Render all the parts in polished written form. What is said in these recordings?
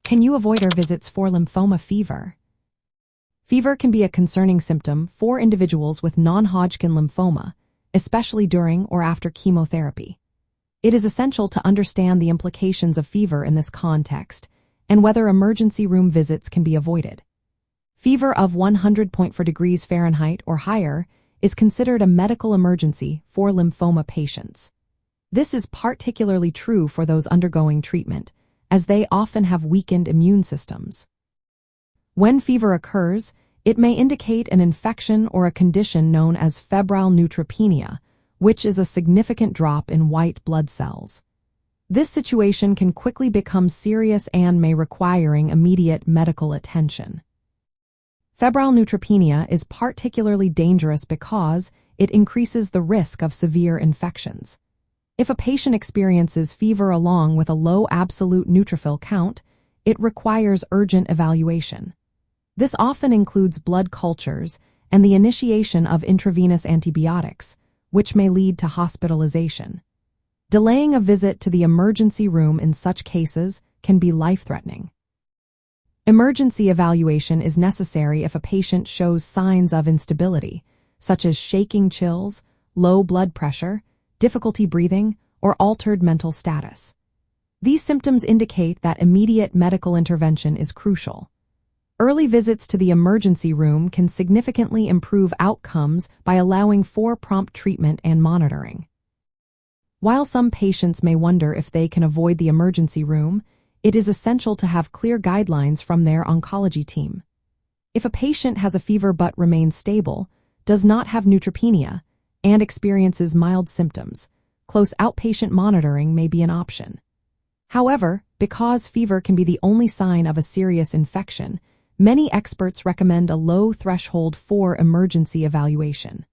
Can you avoid our visits for lymphoma fever? Fever can be a concerning symptom for individuals with non-Hodgkin lymphoma, especially during or after chemotherapy. It is essential to understand the implications of fever in this context and whether emergency room visits can be avoided. Fever of 100.4 degrees Fahrenheit or higher is considered a medical emergency for lymphoma patients. This is particularly true for those undergoing treatment, as they often have weakened immune systems. When fever occurs, it may indicate an infection or a condition known as febrile neutropenia, which is a significant drop in white blood cells. This situation can quickly become serious and may require immediate medical attention. Febrile neutropenia is particularly dangerous because it increases the risk of severe infections. If a patient experiences fever along with a low absolute neutrophil count, it requires urgent evaluation. This often includes blood cultures and the initiation of intravenous antibiotics, which may lead to hospitalization. Delaying a visit to the emergency room in such cases can be life-threatening. Emergency evaluation is necessary if a patient shows signs of instability, such as shaking chills, low blood pressure, difficulty breathing, or altered mental status. These symptoms indicate that immediate medical intervention is crucial. Early visits to the emergency room can significantly improve outcomes by allowing for prompt treatment and monitoring. While some patients may wonder if they can avoid the emergency room, it is essential to have clear guidelines from their oncology team. If a patient has a fever but remains stable, does not have neutropenia, and experiences mild symptoms, close outpatient monitoring may be an option. However, because fever can be the only sign of a serious infection, many experts recommend a low threshold for emergency evaluation.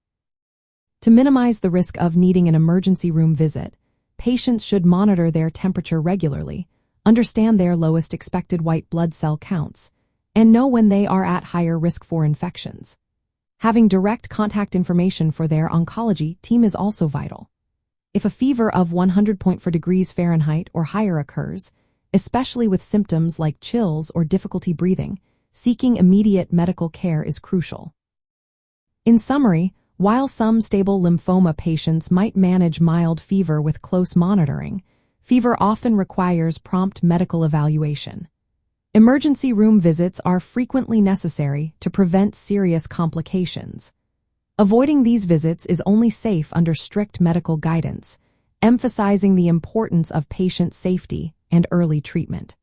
To minimize the risk of needing an emergency room visit, patients should monitor their temperature regularly, understand their lowest expected white blood cell counts, and know when they are at higher risk for infections. Having direct contact information for their oncology team is also vital. If a fever of 100.4 degrees Fahrenheit or higher occurs, especially with symptoms like chills or difficulty breathing, seeking immediate medical care is crucial. In summary, while some stable lymphoma patients might manage mild fever with close monitoring, fever often requires prompt medical evaluation. Emergency room visits are frequently necessary to prevent serious complications. Avoiding these visits is only safe under strict medical guidance, emphasizing the importance of patient safety and early treatment.